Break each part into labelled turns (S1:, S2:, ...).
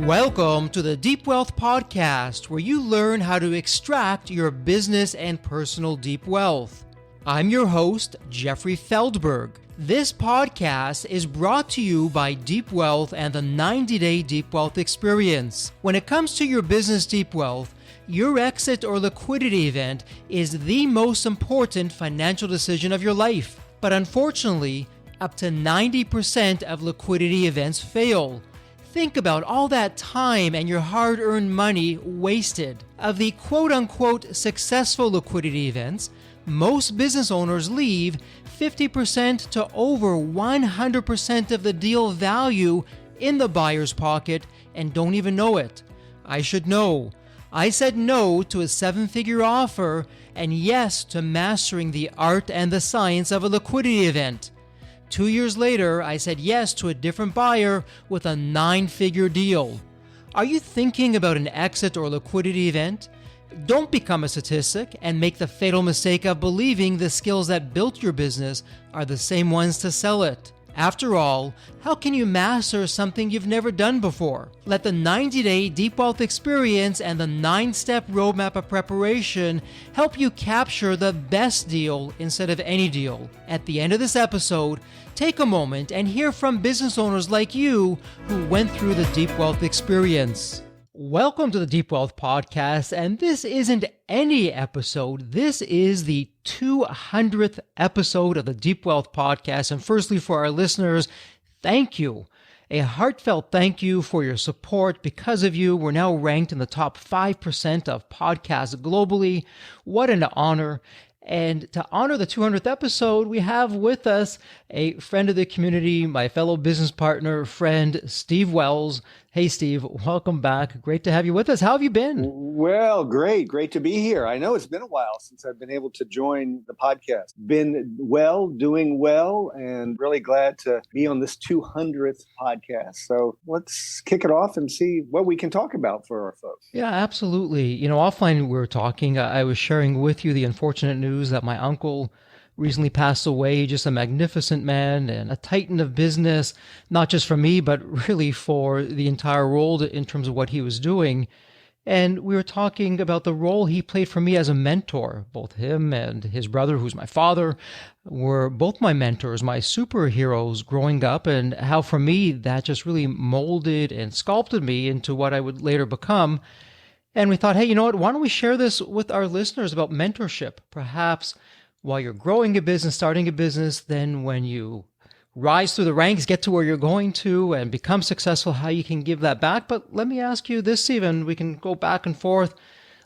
S1: Welcome to the Deep Wealth Podcast, where you learn how to extract your business and personal deep wealth. I'm your host, Jeffrey Feldberg. This podcast is brought to you by Deep Wealth and the 90-Day Deep Wealth Experience. When it comes to your business deep wealth, your exit or liquidity event is the most important financial decision of your life. But unfortunately, up to 90% of liquidity events fail. Think about all that time and your hard-earned money wasted. Of the quote-unquote successful liquidity events, most business owners leave 50% to over 100% of the deal value in the buyer's pocket and don't even know it. I should know. I said no to a seven-figure offer and yes to mastering the art and the science of a liquidity event. 2 years later, I said yes to a different buyer with a 9-figure deal. Are you thinking about an exit or liquidity event? Don't become a statistic and make the fatal mistake of believing the skills that built your business are the same ones to sell it. After all, how can you master something you've never done before? Let the 90-Day Deep Wealth Experience and the 9-step roadmap of preparation help you capture the best deal instead of any deal. At the end of this episode, take a moment and hear from business owners like you who went through the Deep Wealth Experience. Welcome to the Deep Wealth Podcast, and this isn't any episode. This is the 200th episode of the Deep Wealth Podcast. And firstly, for our listeners, thank you. A heartfelt thank you for your support. Because of you, we're now ranked in the top 5% of podcasts globally. What an honor. And to honor the 200th episode, we have with us a friend of the community, my fellow business partner, friend, Steve Wells. Hey, Steve, welcome back. Great to have you with us. How have you been?
S2: Well, great. Great to be here. I know it's been a while since I've been able to join the podcast. Been well, doing well, and really glad to be on this 200th podcast. So let's kick it off and see what we can talk about for our folks.
S1: Yeah, absolutely. You know, offline we were talking. I was sharing with you the unfortunate news that my uncle recently passed away. Just a magnificent man and a titan of business, not just for me, but really for the entire world in terms of what he was doing. And we were talking about the role he played for me as a mentor. Both him and his brother, who's my father, were both my mentors, my superheroes growing up, and how for me that just really molded and sculpted me into what I would later become. And we thought, hey, you know what? Why don't we share this with our listeners about mentorship? Perhaps while you're growing a business, starting a business, then when you rise through the ranks, get to where you're going to and become successful, how you can give that back. But let me ask you this, Stephen, we can go back and forth.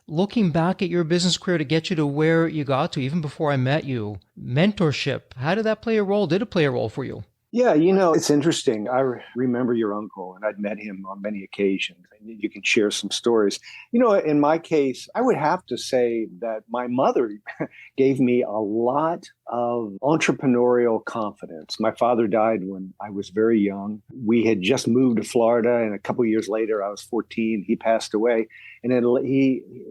S1: Looking back at your business career to get you to where you got to, even before I met you, mentorship, how did that play a role? Did it play a role for you?
S2: Yeah, it's interesting. I remember your uncle, and I'd met him on many occasions. And you can share some stories. In my case, I would have to say that my mother gave me a lot of entrepreneurial confidence. My father died when I was very young. We had just moved to Florida, and a couple of years later, I was 14. He passed away. And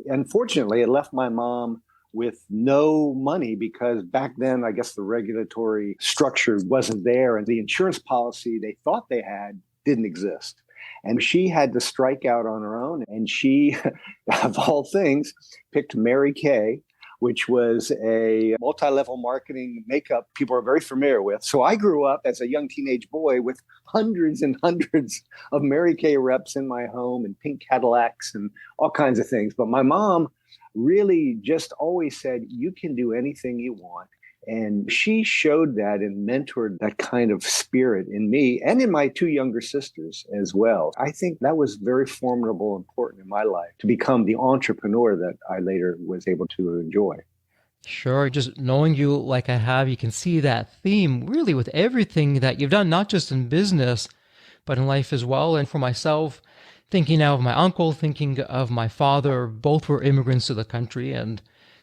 S2: unfortunately, it left my mom with no money because back then, I guess the regulatory structure wasn't there and the insurance policy they thought they had didn't exist. And she had to strike out on her own. And she, of all things, picked Mary Kay, which was a multi-level marketing makeup people are very familiar with. So I grew up as a young teenage boy with hundreds and hundreds of Mary Kay reps in my home and pink Cadillacs and all kinds of things. But my mom really just always said, you can do anything you want. And she showed that and mentored that kind of spirit in me and in my two younger sisters as well. I think that was very formidable, important in my life to become the entrepreneur that I later was able to enjoy.
S1: Sure. Just knowing you like I have, you can see that theme really with everything that you've done, not just in business, but in life as well. And for myself, thinking now of my uncle, thinking of my father, both were immigrants to the country, and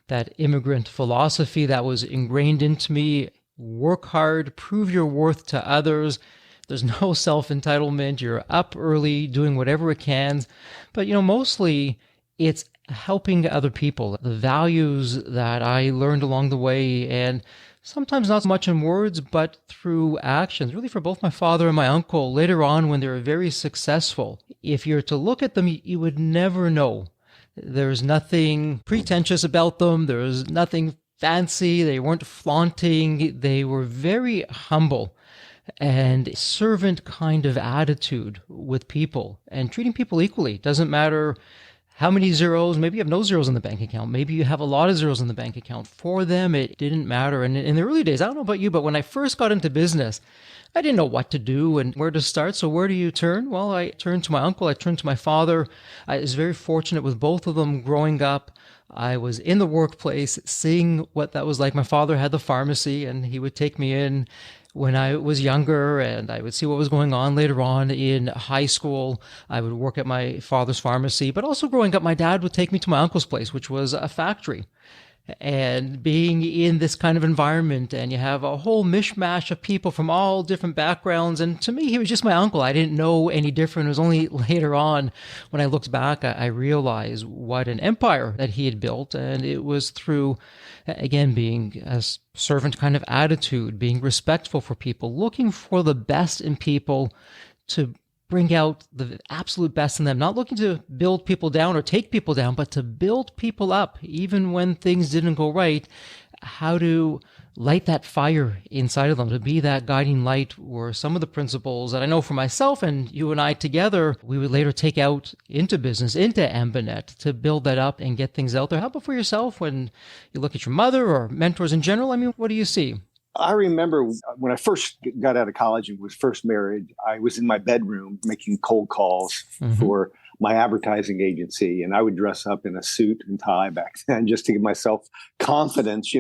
S1: that immigrant philosophy that was ingrained into me, work hard, prove your worth to others. There's no self-entitlement. You're up early, doing whatever it can. But, mostly it's helping other people, the values that I learned along the way, and sometimes not so much in words, but through actions, really for both my father and my uncle later on when they were very successful. If you're to look at them, you would never know. There's nothing pretentious about them. There's nothing fancy. They weren't flaunting. They were very humble and servant kind of attitude with people and treating people equally. Doesn't matter how many zeros, maybe you have no zeros in the bank account. Maybe you have a lot of zeros in the bank account. For them, it didn't matter. And in the early days, I don't know about you, but when I first got into business, I didn't know what to do and where to start. So where do you turn? Well, I turned to my uncle. I turned to my father. I was very fortunate with both of them growing up. I was in the workplace, seeing what that was like. My father had the pharmacy, and he would take me in when I was younger, and I would see what was going on later on in high school. I would work at my father's pharmacy, but also growing up, my dad would take me to my uncle's place, which was a factory. And being in this kind of environment, and you have a whole mishmash of people from all different backgrounds. And to me, he was just my uncle. I didn't know any different. It was only later on when I looked back, I realized what an empire that he had built. And it was through, again, being a servant kind of attitude, being respectful for people, looking for the best in people to bring out the absolute best in them, not looking to build people down or take people down, but to build people up, even when things didn't go right. How to light that fire inside of them, to be that guiding light, were some of the principles that I know for myself and you and I together, we would later take out into business, into Ambinet, to build that up and get things out there. How about for yourself when you look at your mother or mentors in general? I mean, what do you see?
S2: I remember when I first got out of college and was first married, I was in my bedroom making cold calls for my advertising agency. And I would dress up in a suit and tie back then just to give myself confidence,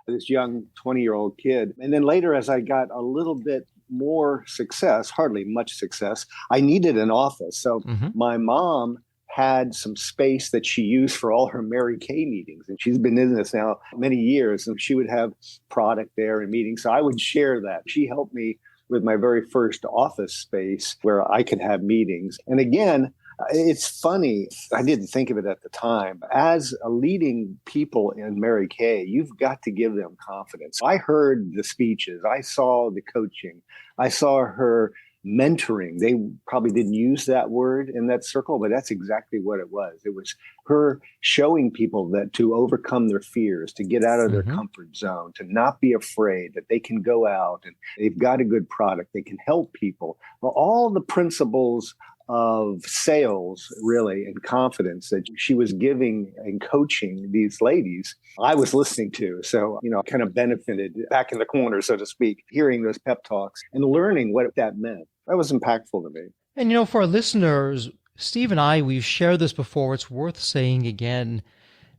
S2: this young 20-year-old kid. And then later, as I got a little bit more success, hardly much success, I needed an office. So my mom had some space that she used for all her Mary Kay meetings. And she's been in this now many years, and she would have product there and meetings. So I would share that. She helped me with my very first office space where I could have meetings. And again, it's funny, I didn't think of it at the time. As a leading people in Mary Kay, you've got to give them confidence. I heard the speeches, I saw the coaching, I saw her mentoring. They probably didn't use that word in that circle, but that's exactly what it was. It was her showing people that to overcome their fears, to get out of their comfort zone, to not be afraid, that they can go out and they've got a good product, they can help people. Well, all the principles of sales, really, and confidence that she was giving and coaching these ladies, I was listening to. So, I kind of benefited back in the corner, so to speak, hearing those pep talks and learning what that meant. That was impactful to me.
S1: And, for our listeners, Steve and I, we've shared this before. It's worth saying again.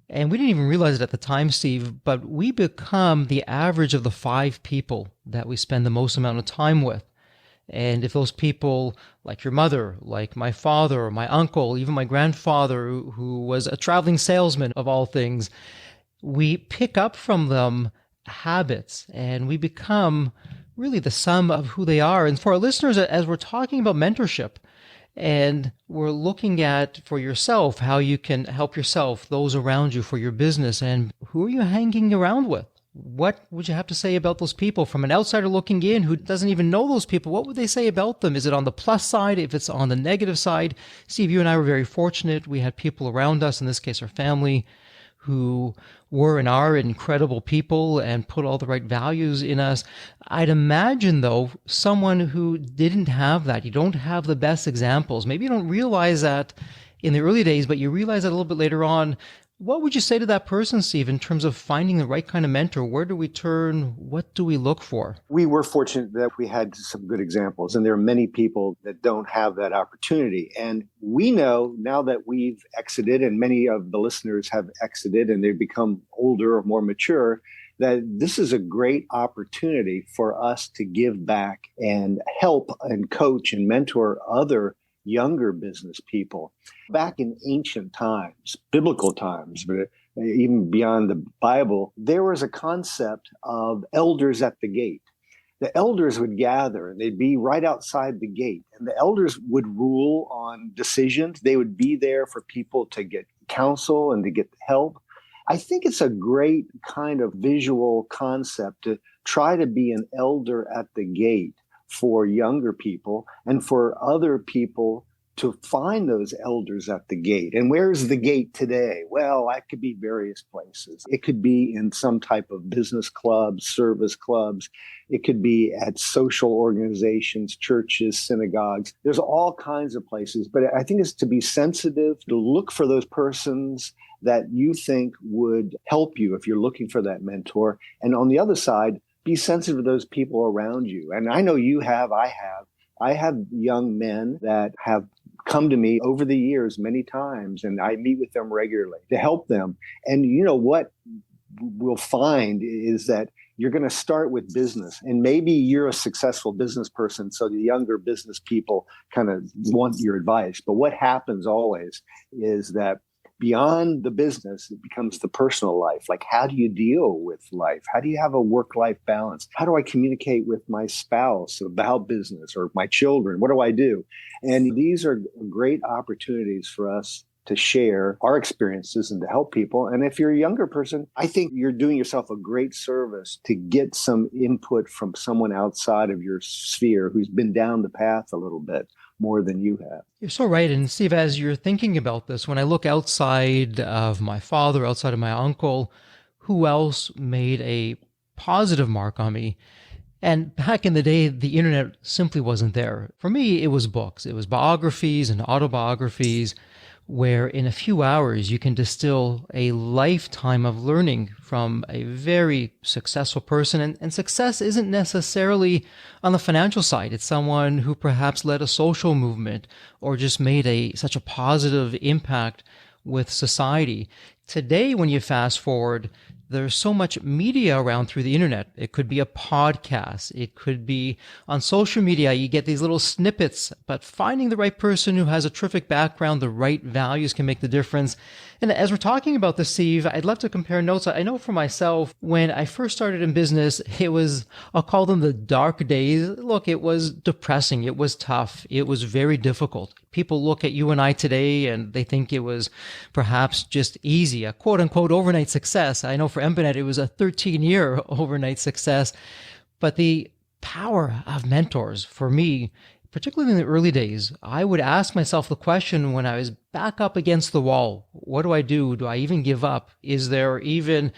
S1: And we didn't even realize it at the time, Steve, but we become the average of the 5 people that we spend the most amount of time with. And if those people, like your mother, like my father, or my uncle, even my grandfather, who was a traveling salesman of all things, we pick up from them habits and we become really the sum of who they are. And for our listeners, as we're talking about mentorship and we're looking at for yourself, how you can help yourself, those around you, for your business, and who are you hanging around with? What would you have to say about those people from an outsider looking in who doesn't even know those people? What would they say about them? Is it on the plus side? If it's on the negative side? Steve, you and I were very fortunate. We had people around us, in this case, our family, who were and are incredible people and put all the right values in us. I'd imagine, though, someone who didn't have that, you don't have the best examples. Maybe you don't realize that in the early days, but you realize that a little bit later on. What would you say to that person, Steve, in terms of finding the right kind of mentor? Where do we turn? What do we look for?
S2: We were fortunate that we had some good examples, and there are many people that don't have that opportunity. And we know now that we've exited, and many of the listeners have exited and they've become older or more mature, that this is a great opportunity for us to give back and help and coach and mentor other younger business people. Back in ancient times, biblical times, but even beyond the Bible, there was a concept of elders at the gate. The elders would gather and they'd be right outside the gate, and the elders would rule on decisions. They would be there for people to get counsel and to get help. I think it's a great kind of visual concept to try to be an elder at the gate for younger people and for other people to find those elders at the gate. And where's the gate today? Well, that could be various places. It could be in some type of business clubs, service clubs. It could be at social organizations, churches, synagogues. There's all kinds of places. But I think it's to be sensitive, to look for those persons that you think would help you if you're looking for that mentor. And on the other side, be sensitive to those people around you. And I know you have, I have young men that have come to me over the years many times, and I meet with them regularly to help them. And you know what we'll find is that you're going to start with business, and maybe you're a successful business person, so the younger business people kind of want your advice. But what happens always is that beyond the business, it becomes the personal life. Like, how do you deal with life? How do you have a work-life balance? How do I communicate with my spouse about business or my children? What do I do? And these are great opportunities for us to share our experiences and to help people. And if you're a younger person, I think you're doing yourself a great service to get some input from someone outside of your sphere who's been down the path a little bit more than you have.
S1: You're so right. And Steve, as you're thinking about this, when I look outside of my father, outside of my uncle, who else made a positive mark on me? And back in the day, the internet simply wasn't there. For me, it was books. It was biographies and autobiographies, where in a few hours you can distill a lifetime of learning from a very successful person. And success isn't necessarily on the financial side. It's someone who perhaps led a social movement or just made such a positive impact with society. Today, when you fast forward, there's so much media around through the internet. It could be a podcast. It could be on social media. You get these little snippets, but finding the right person who has a terrific background, the right values can make the difference. And as we're talking about this, Steve, I'd love to compare notes. I know for myself, when I first started in business, I'll call them the dark days. Look, it was depressing. It was tough. It was very difficult. People look at you and I today and they think it was perhaps just easy, a quote unquote overnight success. I know for Emponet, it was a 13-year overnight success. But the power of mentors for me, particularly in the early days, I would ask myself the question when I was back up against the wall, what do I do? Do I even give up? Is there even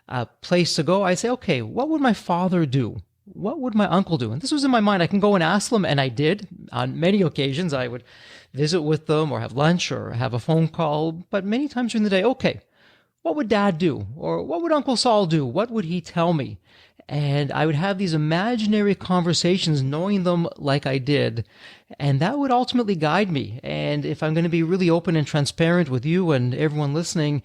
S1: a place to go? I'd say, okay, what would my father do? What would my uncle do? And this was in my mind. I can go and ask them, and I did. On many occasions, I would visit with them or have lunch or have a phone call. But many times during the day, okay, what would Dad do? Or what would Uncle Saul do? What would he tell me? And I would have these imaginary conversations, knowing them like I did. And that would ultimately guide me. And if I'm going to be really open and transparent with you and everyone listening,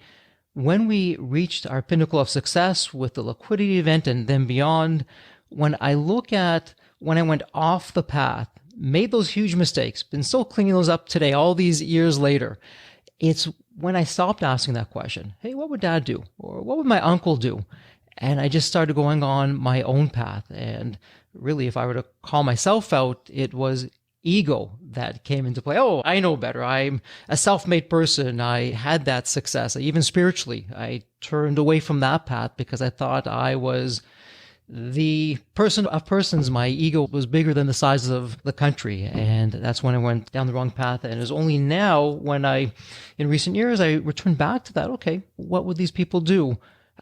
S1: when we reached our pinnacle of success with the liquidity event and then beyond, when I look at when I went off the path, made those huge mistakes, been still cleaning those up today, all these years later, it's when I stopped asking that question, hey, what would Dad do? Or what would my uncle do? And I just started going on my own path. And really, if I were to call myself out, it was ego that came into play. Oh, I know better. I'm a self-made person. I had that success. Even spiritually, I turned away from that path because I thought I was the person of persons. My ego was bigger than the size of the country. And that's when I went down the wrong path. And it was only now when in recent years, I returned back to that. Okay, what would these people do?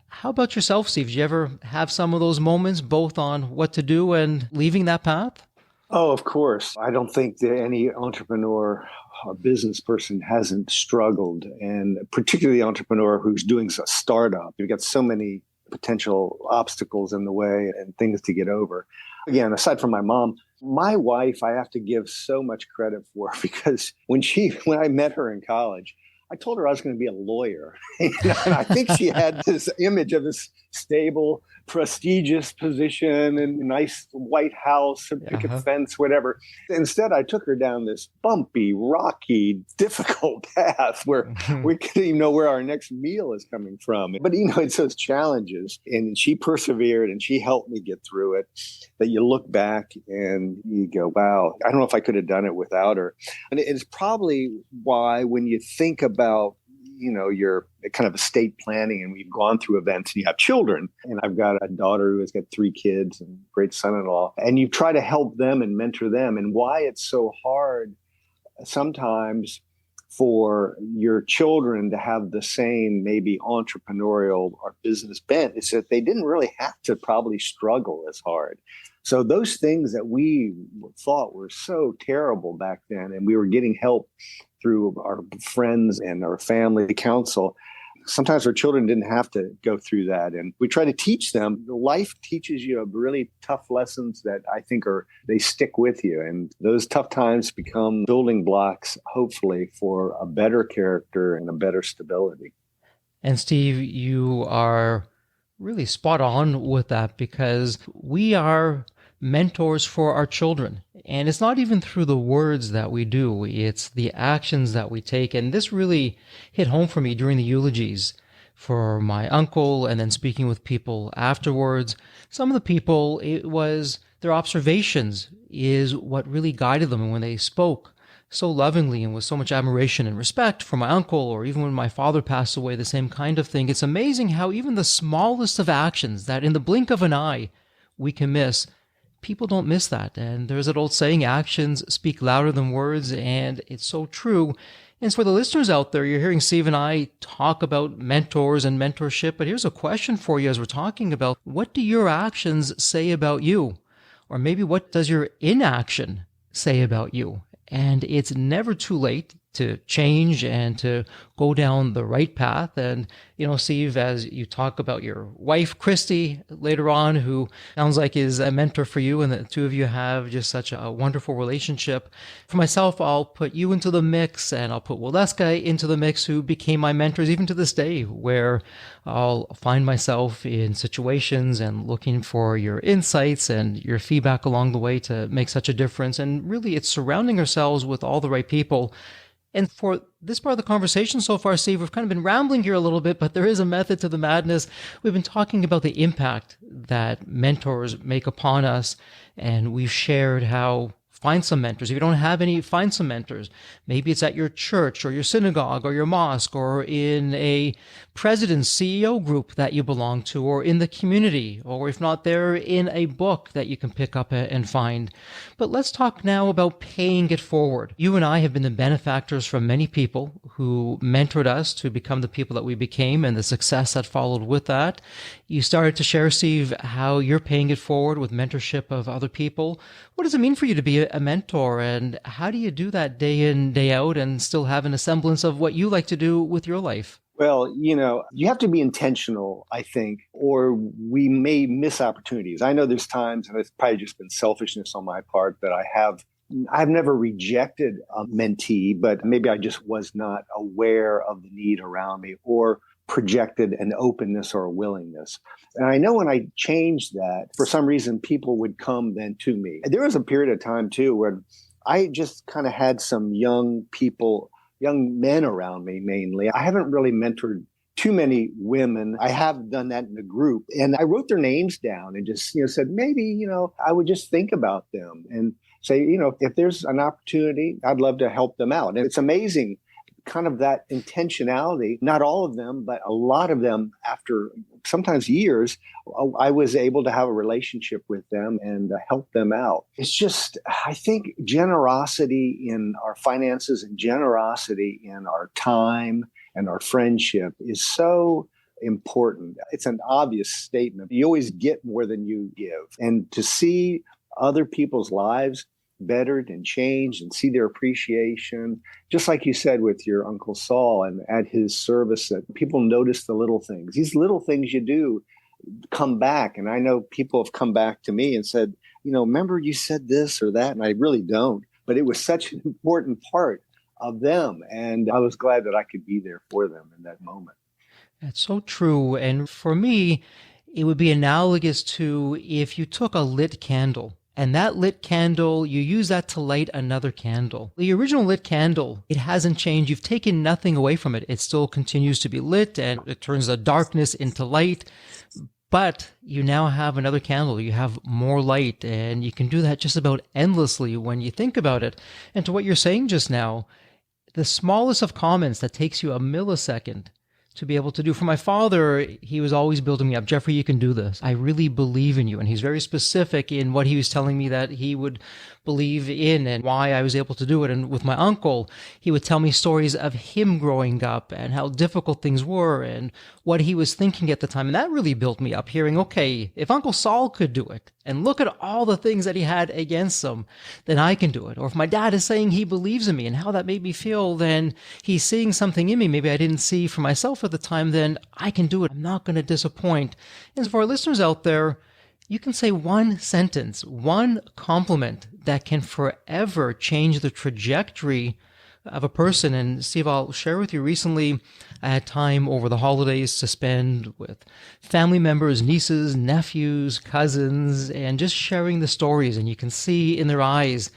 S1: How about yourself, Steve? Did you ever have some of those moments, both on what to do and leaving that path?
S2: Oh, of course. I don't think that any entrepreneur or business person hasn't struggled, and particularly the entrepreneur who's doing a startup. You've got so many potential obstacles in the way and things to get over. Again, aside from my mom, my wife, I have to give so much credit for, because when I met her in college, I told her I was going to be a lawyer. And I think she had this image of this stable, prestigious position and nice white house and picket fence, whatever. Instead, I took her down this bumpy, rocky, difficult path where we couldn't even know where our next meal is coming from. But, it's those challenges. And she persevered and she helped me get through it, that you look back and you go, wow, I don't know if I could have done it without her. And it's probably why when you think about your kind of estate planning, and we've gone through events, and you have children. And I've got a daughter who has got 3 kids and a great son-in-law. And you try to help them and mentor them. And why it's so hard sometimes for your children to have the same maybe entrepreneurial or business bent is that they didn't really have to probably struggle as hard. So those things that we thought were so terrible back then, and we were getting help through our friends and our family council, sometimes our children didn't have to go through that. And we try to teach them. Life teaches you really tough lessons that I think they stick with you. And those tough times become building blocks, hopefully, for a better character and a better stability.
S1: And Steve, you are really spot on with that, because we are mentors for our children. And it's not even through the words that we do, it's the actions that we take. And this really hit home for me during the eulogies for my uncle, and then speaking with people afterwards. Some of the people, it was their observations is what really guided them. And when they spoke so lovingly and with so much admiration and respect for my uncle, or even when my father passed away, the same kind of thing. It's amazing how even the smallest of actions that in the blink of an eye we can miss, people don't miss that. And there's that old saying, actions speak louder than words, and it's so true. And so for the listeners out there, you're hearing Steve and I talk about mentors and mentorship, but here's a question for you as we're talking about, what do your actions say about you? Or maybe what does your inaction say about you? And it's never too late to change and to go down the right path. And, Steve, as you talk about your wife, Christy, later on, who sounds like is a mentor for you, and the two of you have just such a wonderful relationship. For myself, I'll put you into the mix, and I'll put Waleska into the mix, who became my mentors even to this day, where I'll find myself in situations and looking for your insights and your feedback along the way to make such a difference. And really, it's surrounding ourselves with all the right people. And for this part of the conversation so far, Steve, we've kind of been rambling here a little bit, but there is a method to the madness. We've been talking about the impact that mentors make upon us, and we've shared how find some mentors. If you don't have any, find some mentors. Maybe it's at your church or your synagogue or your mosque, or in a president's CEO group that you belong to, or in the community, or if not there, in a book that you can pick up and find. But let's talk now about paying it forward. You and I have been the benefactors from many people who mentored us to become the people that we became, and the success that followed with that. You started to share, Steve, how you're paying it forward with mentorship of other people. What does it mean for you to be a mentor, and how do you do that day in, day out, and still have a semblance of what you like to do with your life?
S2: Well, you have to be intentional, I think, or we may miss opportunities. I know there's times, and it's probably just been selfishness on my part, that I've never rejected a mentee, but maybe I just was not aware of the need around me, or projected an openness or a willingness. And I know when I changed that, for some reason, people would come then to me. There was a period of time, too, where I just kind of had some young men around me mainly. I haven't really mentored too many women. I have done that in a group. And I wrote their names down and just, said, maybe, I would just think about them and say, if there's an opportunity, I'd love to help them out. And it's amazing, kind of that intentionality. Not all of them, but a lot of them, after sometimes years, I was able to have a relationship with them and help them out. It's just, I think, generosity in our finances and generosity in our time and our friendship is so important. It's an obvious statement. You always get more than you give. And to see other people's lives bettered and changed and see their appreciation, just like you said with your Uncle Saul and at his service, that people notice the little things. These little things you do come back. And I know people have come back to me and said, remember you said this or that? And I really don't. But it was such an important part of them. And I was glad that I could be there for them in that moment.
S1: That's so true. And for me, it would be analogous to if you took a lit candle, and that lit candle, you use that to light another candle. The original lit candle, it hasn't changed. You've taken nothing away from it. It still continues to be lit, and it turns the darkness into light. But you now have another candle. You have more light, and you can do that just about endlessly when you think about it. And to what you're saying just now, the smallest of comments that takes you a millisecond to be able to do. For my father, he was always building me up. Jeffrey, you can do this. I really believe in you. And he's very specific in what he was telling me that he would believe in and why I was able to do it. And with my uncle, he would tell me stories of him growing up and how difficult things were and what he was thinking at the time. And that really built me up, hearing, okay, if Uncle Saul could do it, and look at all the things that he had against him, then I can do it. Or if my dad is saying he believes in me and how that made me feel, then he's seeing something in me maybe I didn't see for myself at the time, then I can do it. I'm not going to disappoint. And for our listeners out there, you can say one sentence, one compliment that can forever change the trajectory of a person. And Steve, I'll share with you, recently I had time over the holidays to spend with family members, nieces, nephews, cousins, and just sharing the stories. And you can see in their eyes,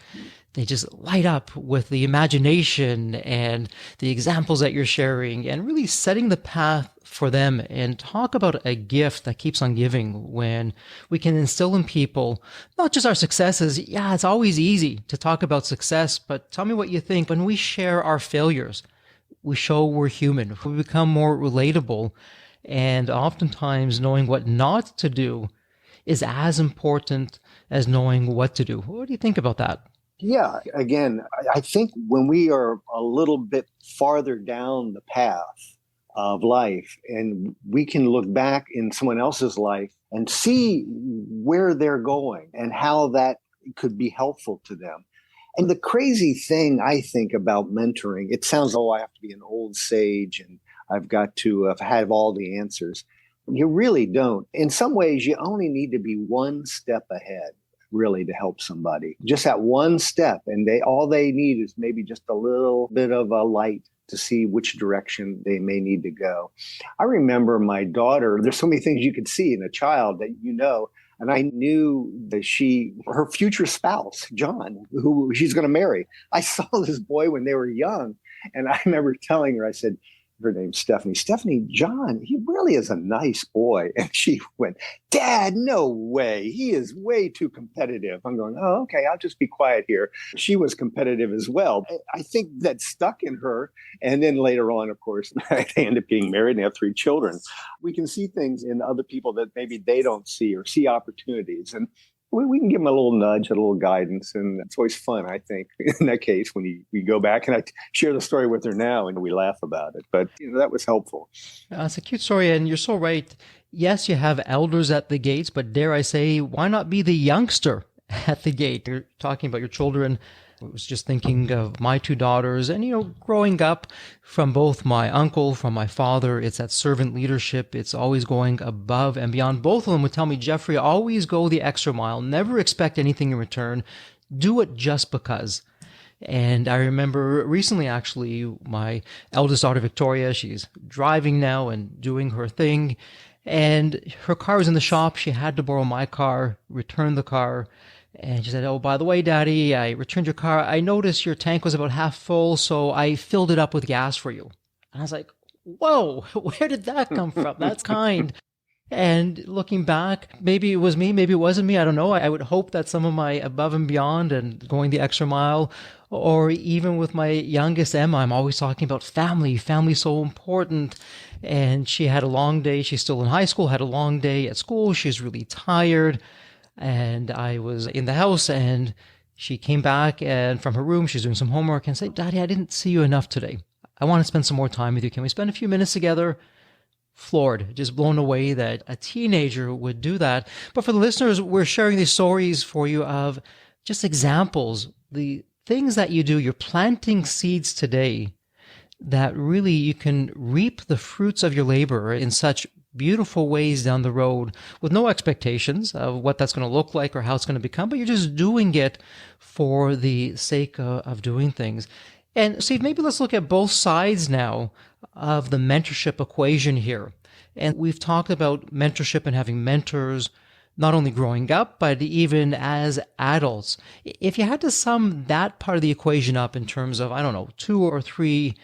S1: they just light up with the imagination and the examples that you're sharing and really setting the path for them. And talk about a gift that keeps on giving when we can instill in people, not just our successes. Yeah, it's always easy to talk about success, but tell me what you think. When we share our failures, we show we're human. We become more relatable. And oftentimes knowing what not to do is as important as knowing what to do. What do you think about that?
S2: Yeah, again, I think when we are a little bit farther down the path of life and we can look back in someone else's life and see where they're going and how that could be helpful to them. And the crazy thing I think about mentoring, it sounds, oh, I have to be an old sage and I've got to have all the answers. You really don't. In some ways, you only need to be one step ahead, really, to help somebody. Just that one step. And all they need is maybe just a little bit of a light to see which direction they may need to go. I remember my daughter, there's so many things you could see in a child that you know, and I knew that her future spouse, John, who she's going to marry. I saw this boy when they were young, and I remember telling her, I said, her name's Stephanie, John, he really is a nice boy. And she went, Dad, no way. He is way too competitive. I'm going, oh, okay, I'll just be quiet here. She was competitive as well. I think that stuck in her. And then later on, of course, they end up getting married and have 3 children. We can see things in other people that maybe they don't see, or see opportunities. And we can give them a little nudge, a little guidance. And it's always fun, I think, in that case, when we go back and I share the story with her now and we laugh about it. But that was helpful.
S1: It's a cute story. And you're so right. Yes, you have elders at the gates, but dare I say, why not be the youngster at the gate? You're talking about your children. I was just thinking of my 2 daughters and, growing up from both my uncle, from my father, it's that servant leadership. It's always going above and beyond. Both of them would tell me, Jeffrey, always go the extra mile. Never expect anything in return. Do it just because. And I remember recently, actually, my eldest daughter, Victoria, she's driving now and doing her thing. And her car was in the shop. She had to borrow my car, return the car. And she said, oh, by the way, Daddy, I returned your car. I noticed your tank was about half full, so I filled it up with gas for you. And I was like, whoa, where did that come from? That's kind. And looking back, maybe it was me, maybe it wasn't me. I don't know. I would hope that some of my above and beyond and going the extra mile, or even with my youngest, Emma, I'm always talking about family. Family's so important. And she had a long day. She's still in high school, had a long day at school. She's really tired. And I was in the house and she came back and from her room, she's doing some homework and said, Daddy, I didn't see you enough today. I want to spend some more time with you. Can we spend a few minutes together? Floored, just blown away that a teenager would do that. But for the listeners, we're sharing these stories for you of just examples, the things that you do. You're planting seeds today that really you can reap the fruits of your labor in such beautiful ways down the road with no expectations of what that's going to look like or how it's going to become, but you're just doing it for the sake of doing things. And Steve, maybe let's look at both sides now of the mentorship equation here. And we've talked about mentorship and having mentors, not only growing up, but even as adults. If you had to sum that part of the equation up in terms of, 2 or 3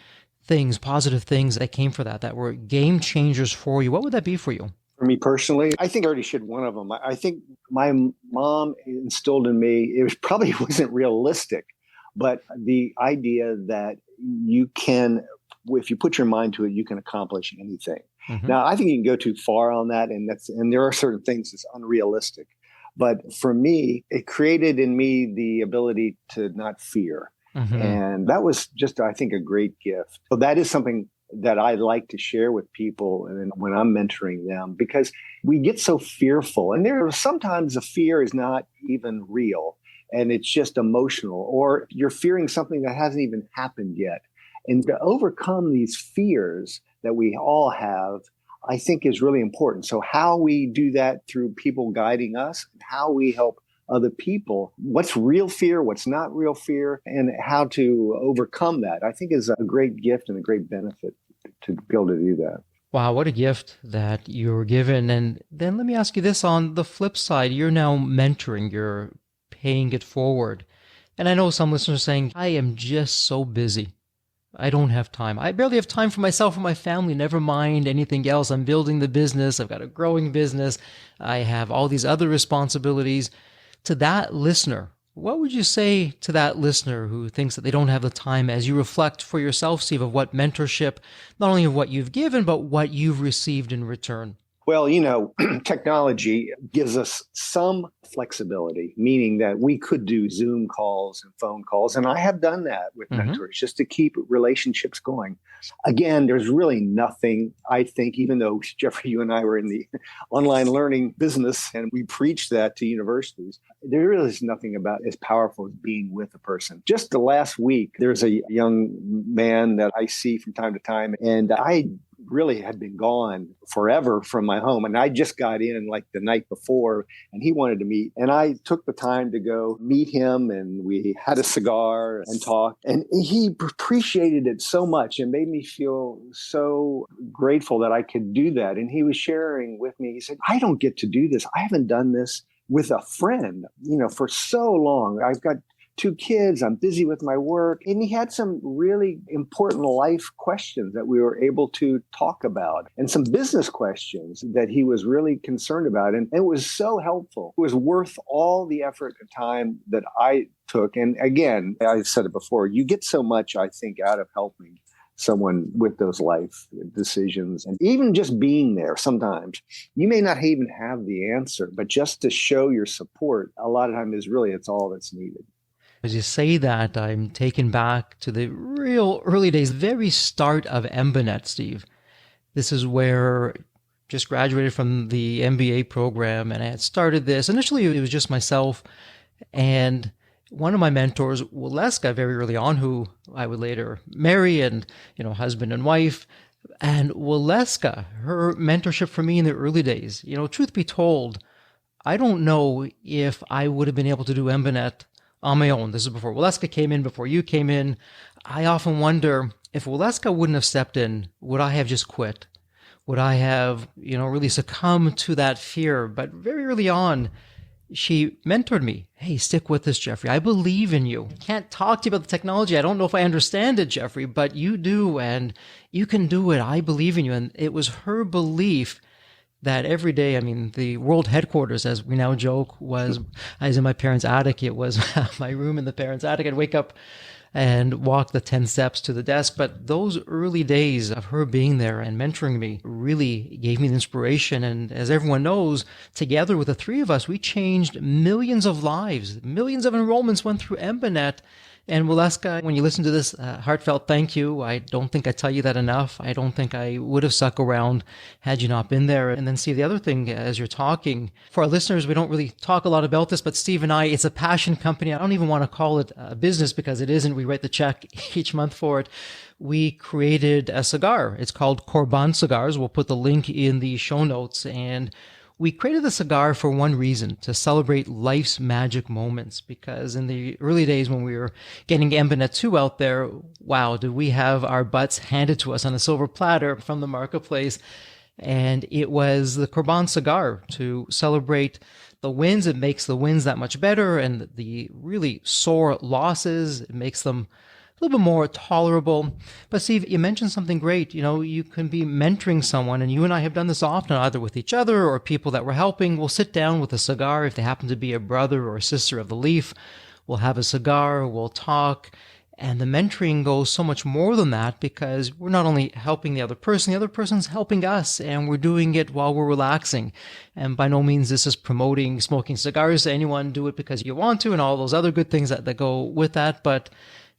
S1: things, positive things that came for that were game changers for you, what would that be for you?
S2: For me personally, I think I already shared one of them. I think my mom instilled in me, it probably wasn't realistic, but the idea that you can, if you put your mind to it, you can accomplish anything.
S1: Mm-hmm.
S2: Now, I think you can go too far on that, and there are certain things that's unrealistic. But for me, it created in me the ability to not fear.
S1: Mm-hmm.
S2: And that was just, I think, a great gift. So that is something that I like to share with people and when I'm mentoring them, because we get so fearful. And there are sometimes the fear is not even real and it's just emotional, or you're fearing something that hasn't even happened yet. And to overcome these fears that we all have, I think is really important. So how we do that through people guiding us, how we help other people, what's real fear, what's not real fear, and how to overcome that, I think is a great gift and a great benefit to be able to do that.
S1: Wow, what a gift that you were given. And then let me ask you this, on the flip side, you're now mentoring, you're paying it forward. And I know some listeners are saying, I am just so busy. I don't have time. I barely have time for myself and my family, never mind anything else. I'm building the business. I've got a growing business. I have all these other responsibilities. To that listener, what would you say to that listener who thinks that they don't have the time, as you reflect for yourself, Steve, of what mentorship, not only of what you've given, but what you've received in return?
S2: Well, technology gives us some flexibility, meaning that we could do Zoom calls and phone calls. And I have done that with mentors just to keep relationships going. Again, there's really nothing, I think, even though, Jeffrey, you and I were in the online learning business and we preach that to universities, there really is nothing about as powerful as being with a person. Just the last week, there's a young man that I see from time to time, and I really had been gone forever from my home. And I just got in like the night before and he wanted to meet. And I took the time to go meet him and we had a cigar and talked. And he appreciated it so much and made me feel so grateful that I could do that. And he was sharing with me, he said, I don't get to do this. I haven't done this with a friend, for so long. I've got 2 kids. I'm busy with my work. And he had some really important life questions that we were able to talk about and some business questions that he was really concerned about. And it was so helpful. It was worth all the effort and time that I took. And again, I've said it before, you get so much, I think, out of helping someone with those life decisions. And even just being there, sometimes you may not even have the answer, but just to show your support, a lot of time it's all that's needed.
S1: As you say that, I'm taken back to the real early days, very start of Embanet, Steve. This is where just graduated from the MBA program and I had started this. Initially, it was just myself and one of my mentors, Waleska, very early on, who I would later marry and, husband and wife. And Waleska, her mentorship for me in the early days, truth be told, I don't know if I would have been able to do Embanet on my own. This is before Waleska came in, before you came in. I often wonder if Waleska wouldn't have stepped in, would I have just quit? Would I have, really succumbed to that fear? But very early on, she mentored me. Hey, stick with this, Jeffrey. I believe in you. I can't talk to you about the technology. I don't know if I understand it, Jeffrey, but you do, and you can do it. I believe in you. And it was her belief that every day, the world headquarters, as we now joke, I was in my parents' attic. It was my room in the parents' attic. I'd wake up and walk the 10 steps to the desk. But those early days of her being there and mentoring me really gave me the inspiration. And as everyone knows, together with the 3 of us, we changed millions of lives. Millions of enrollments went through Embanet. And Waleska, when you listen to this, heartfelt thank you. I don't think I tell you that enough. I don't think I would have stuck around had you not been there. And then see, the other thing, as you're talking, for our listeners, we don't really talk a lot about this, but Steve and I, it's a passion company. I don't even want to call it a business because it isn't. We write the check each month for it. We created a cigar. It's called Corban Cigars. We'll put the link in the show notes. And we created the cigar for one reason, to celebrate life's magic moments, because in the early days when we were getting Embanet 2 out there, wow, did we have our butts handed to us on a silver platter from the marketplace. And it was the Corban cigar to celebrate the wins. It makes the wins that much better, and the really sore losses, it makes them a little bit more tolerable. But Steve, you mentioned something great. You can be mentoring someone, and you and I have done this often, either with each other or people that we're helping. We'll sit down with a cigar. If they happen to be a brother or a sister of the leaf, we'll have a cigar, we'll talk. And the mentoring goes so much more than that because we're not only helping the other person's helping us, and we're doing it while we're relaxing. And by no means this is promoting smoking cigars to anyone. Do it because you want to and all those other good things that go with that. But,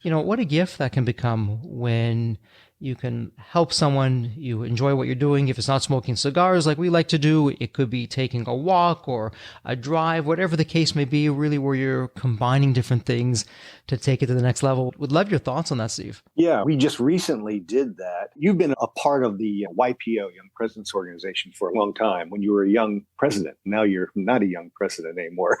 S1: what a gift that can become when you can help someone, you enjoy what you're doing. If it's not smoking cigars like we like to do, it could be taking a walk or a drive, whatever the case may be, really where you're combining different things to take it to the next level. Would love your thoughts on that, Steve.
S2: Yeah, we just recently did that. You've been a part of the YPO, Young Presidents Organization, for a long time when you were a young president. Now you're not a young president anymore.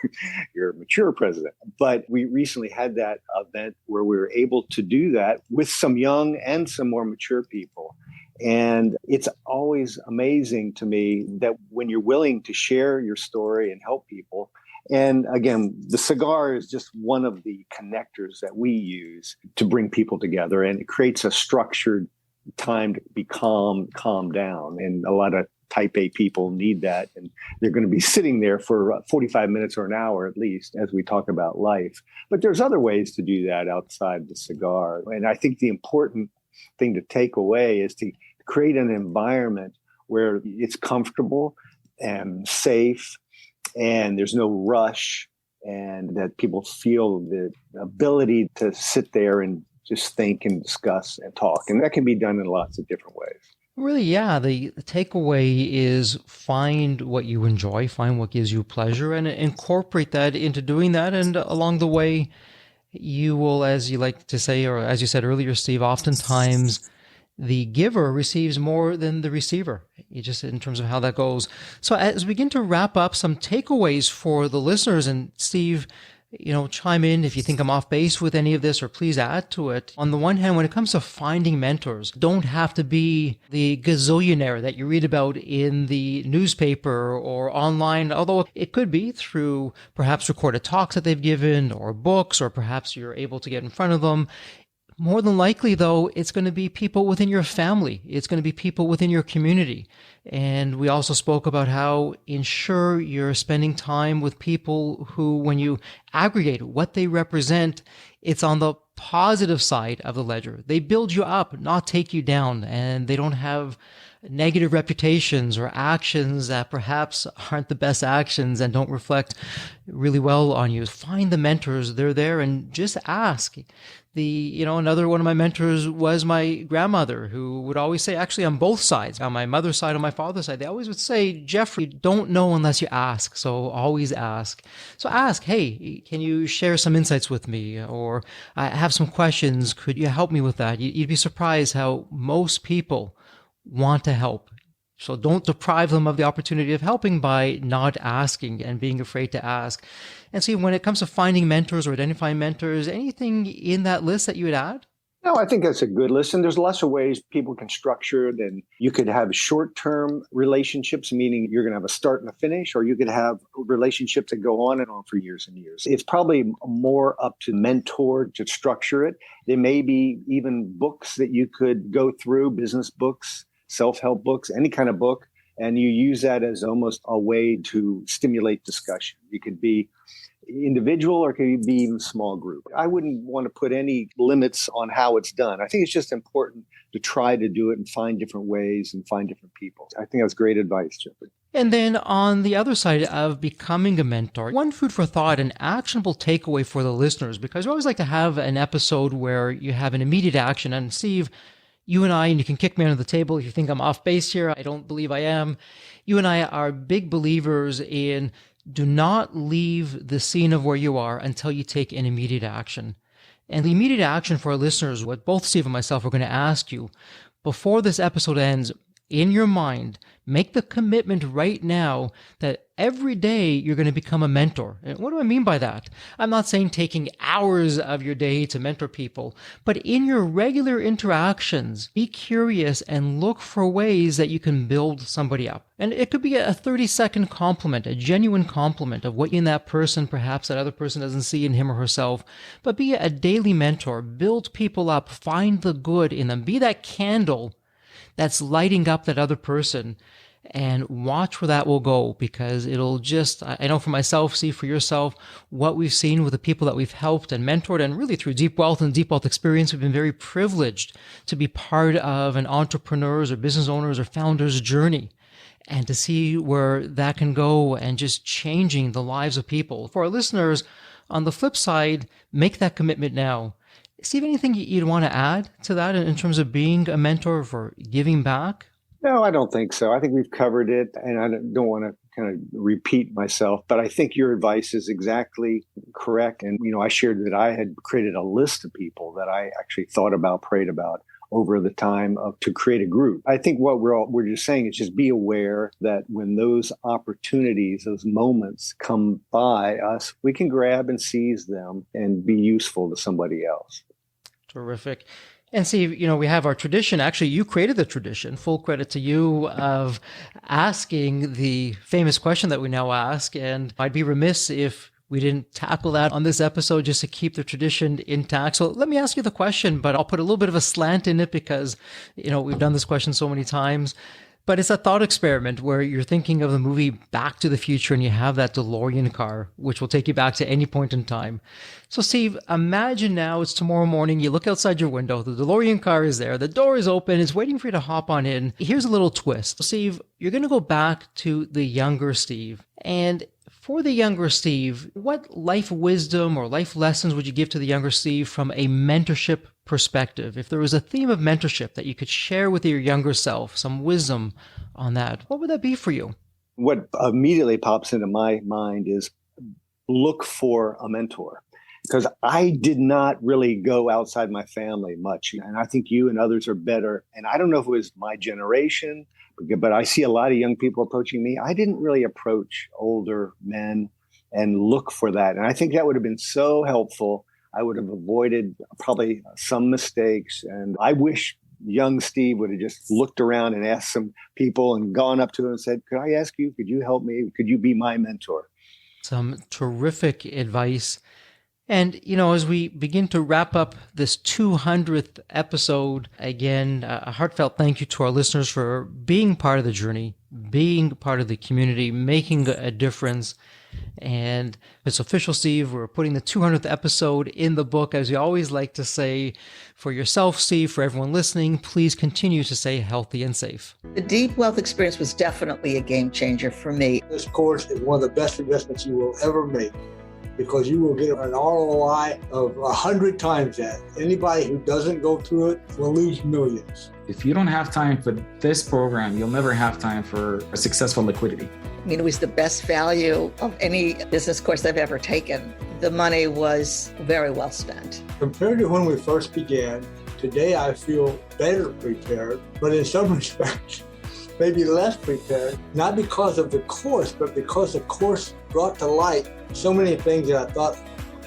S2: You're a mature president. But we recently had that event where we were able to do that with some young and some more mature people. And it's always amazing to me that when you're willing to share your story and help people, and again, the cigar is just one of the connectors that we use to bring people together, and it creates a structured time to be calm down. And a lot of type A people need that. And they're going to be sitting there for 45 minutes or an hour at least as we talk about life. But there's other ways to do that outside the cigar. And I think the important thing to take away is to create an environment where it's comfortable and safe and there's no rush, and that people feel the ability to sit there and just think and discuss and talk. And that can be done in lots of different ways.
S1: Really, yeah. The takeaway is find what you enjoy, find what gives you pleasure, and incorporate that into doing that. And along the way, you will, as you like to say, or as you said earlier, Steve, oftentimes the giver receives more than the receiver, just in terms of how that goes. So as we begin to wrap up, some takeaways for the listeners, and Steve, chime in if you think I'm off base with any of this, or please add to it. On the one hand, when it comes to finding mentors, don't have to be the gazillionaire that you read about in the newspaper or online, although it could be through perhaps recorded talks that they've given or books, or perhaps you're able to get in front of them. More than likely, though, it's going to be people within your family. It's going to be people within your community. And we also spoke about how ensure you're spending time with people who, when you aggregate what they represent, it's on the positive side of the ledger. They build you up, not take you down, and they don't have negative reputations or actions that perhaps aren't the best actions and don't reflect really well on you. Find the mentors, they're there, and just ask. Another one of my mentors was my grandmother, who would always say, actually on both sides, on my mother's side, on my father's side, they always would say, Jeffrey, don't know unless you ask. So always ask. So ask, hey, can you share some insights with me? Or I have some questions. Could you help me with that? You'd be surprised how most people want to help. So don't deprive them of the opportunity of helping by not asking and being afraid to ask. And see, when it comes to finding mentors or identifying mentors, anything in that list that you would add?
S2: No, I think that's a good list. And there's lots of ways people can structure it. And you could have short-term relationships, meaning you're going to have a start and a finish, or you could have relationships that go on and on for years and years. It's probably more up to the mentor to structure it. There may be even books that you could go through, business books, self-help books, any kind of book, and you use that as almost a way to stimulate discussion. You could be individual or it could be even small group. I wouldn't want to put any limits on how it's done. I think it's just important to try to do it and find different ways and find different people. I think that's great advice, Jeffrey.
S1: And then on the other side of becoming a mentor, one food for thought, an actionable takeaway for the listeners, because we always like to have an episode where you have an immediate action. And Steve, you and I, and you can kick me under the table if you think I'm off base here. I don't believe I am. You and I are big believers in do not leave the scene of where you are until you take an immediate action. And the immediate action for our listeners, what both Steve and myself are going to ask you, before this episode ends, in your mind, make the commitment right now that every day you're going to become a mentor. And what do I mean by that? I'm not saying taking hours of your day to mentor people, but in your regular interactions, be curious and look for ways that you can build somebody up. And it could be a 30-second compliment, a genuine compliment of what in that person, perhaps that other person doesn't see in him or herself. But be a daily mentor, build people up, find the good in them, be that candle that's lighting up that other person. and watch where that will go, because it'll just, I know for myself, see for yourself, what we've seen with the people that we've helped and mentored, and really through Deep Wealth and Deep Wealth Experience, we've been very privileged to be part of an entrepreneur's or business owner's or founder's journey, and to see where that can go and just changing the lives of people. For our listeners, on the flip side, make that commitment now. Steve, anything you'd want to add to that in terms of being a mentor for giving back?
S2: No, I don't think so. I think we've covered it, and I don't want to kind of repeat myself, but I think your advice is exactly correct. And, I shared that I had created a list of people that I actually thought about, prayed about over the time to create a group. I think what we're just saying is just be aware that when those opportunities, those moments come by us, we can grab and seize them and be useful to somebody else.
S1: Terrific. And Steve, we have our tradition. Actually, you created the tradition, full credit to you, of asking the famous question that we now ask. And I'd be remiss if we didn't tackle that on this episode just to keep the tradition intact. So let me ask you the question, but I'll put a little bit of a slant in it because, we've done this question so many times. But it's a thought experiment where you're thinking of the movie Back to the Future and you have that DeLorean car, which will take you back to any point in time. So Steve, imagine now it's tomorrow morning. You look outside your window. The DeLorean car is there. The door is open. It's waiting for you to hop on in. Here's a little twist. Steve, you're going to go back to the younger Steve. And for the younger Steve, what life wisdom or life lessons would you give to the younger Steve from a mentorship perspective? If there was a theme of mentorship that you could share with your younger self, some wisdom on that, what would that be for you?
S2: What immediately pops into my mind is look for a mentor. Because I did not really go outside my family much. And I think you and others are better. And I don't know if it was my generation, but I see a lot of young people approaching me. I didn't really approach older men and look for that. And I think that would have been so helpful. I would have avoided probably some mistakes. And I wish young Steve would have just looked around and asked some people and gone up to them and said, could I ask you, could you help me? Could you be my mentor?
S1: Some terrific advice. And, as we begin to wrap up this 200th episode, again, a heartfelt thank you to our listeners for being part of the journey, being part of the community, making a difference. And it's official, Steve. We're putting the 200th episode in the book. As you always like to say, for yourself, Steve, for everyone listening, please continue to stay healthy and safe.
S3: The Deep Wealth Experience was definitely a game changer for me.
S4: This course is one of the best investments you will ever make, because you will get an ROI of 100 times that. Anybody who doesn't go through it will lose millions.
S5: If you don't have time for this program, you'll never have time for a successful liquidity.
S3: It was the best value of any business course I've ever taken. The money was very well spent.
S4: Compared to when we first began, today I feel better prepared, but in some respects, maybe less prepared, not because of the course, but because the course brought to light so many things that I thought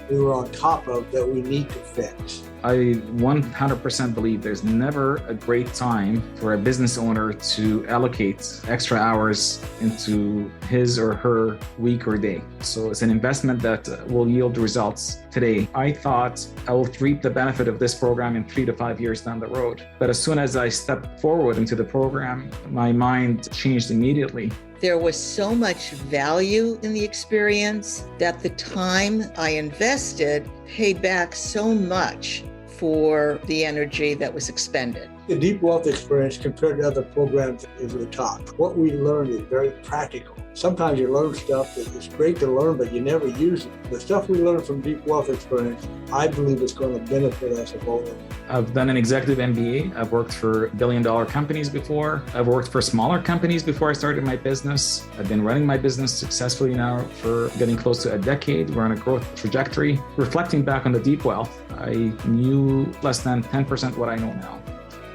S4: we were on top of that we need to fix.
S5: I 100% believe there's never a great time for a business owner to allocate extra hours into his or her week or day. So it's an investment that will yield results today. I thought I will reap the benefit of this program in 3 to 5 years down the road. But as soon as I stepped forward into the program, my mind changed immediately.
S3: There was so much value in the experience that the time I invested paid back so much for the energy that was expended.
S4: The Deep Wealth Experience compared to other programs is the top. What we learned is very practical. Sometimes you learn stuff that is great to learn, but you never use it. The stuff we learned from Deep Wealth Experience, I believe is going to benefit us both.
S5: I've done an executive MBA. I've worked for billion-dollar companies before. I've worked for smaller companies before I started my business. I've been running my business successfully now for getting close to a decade. We're on a growth trajectory. Reflecting back on the Deep Wealth, I knew less than 10% what I know now.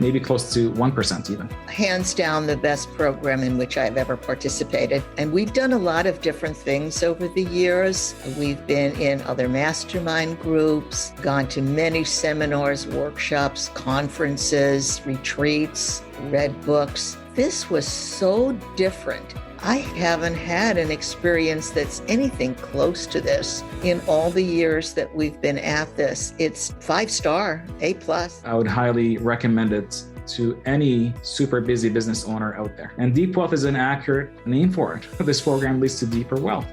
S5: Maybe close to 1% even.
S3: Hands down the best program in which I've ever participated. And we've done a lot of different things over the years. We've been in other mastermind groups, gone to many seminars, workshops, conferences, retreats, read books. This was so different. I haven't had an experience that's anything close to this in all the years that we've been at this. It's 5-star, A+.
S5: I would highly recommend it to any super busy business owner out there. And deep wealth is an accurate name for it. This program leads to deeper wealth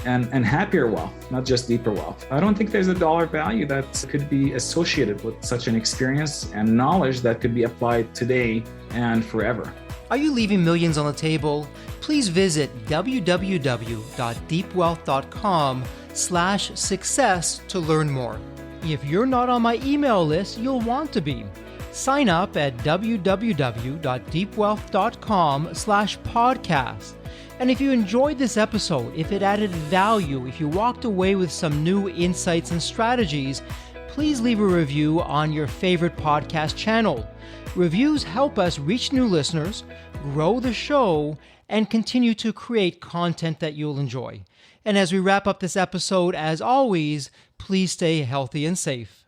S5: and happier wealth, not just deeper wealth. I don't think there's a dollar value that could be associated with such an experience and knowledge that could be applied today and forever.
S1: Are you leaving millions on the table? Please visit www.deepwealth.com/success to learn more. If you're not on my email list, you'll want to be. Sign up at www.deepwealth.com/podcast. And if you enjoyed this episode, if it added value, if you walked away with some new insights and strategies, please leave a review on your favorite podcast channel. Reviews help us reach new listeners, grow the show, and continue to create content that you'll enjoy. And as we wrap up this episode, as always, please stay healthy and safe.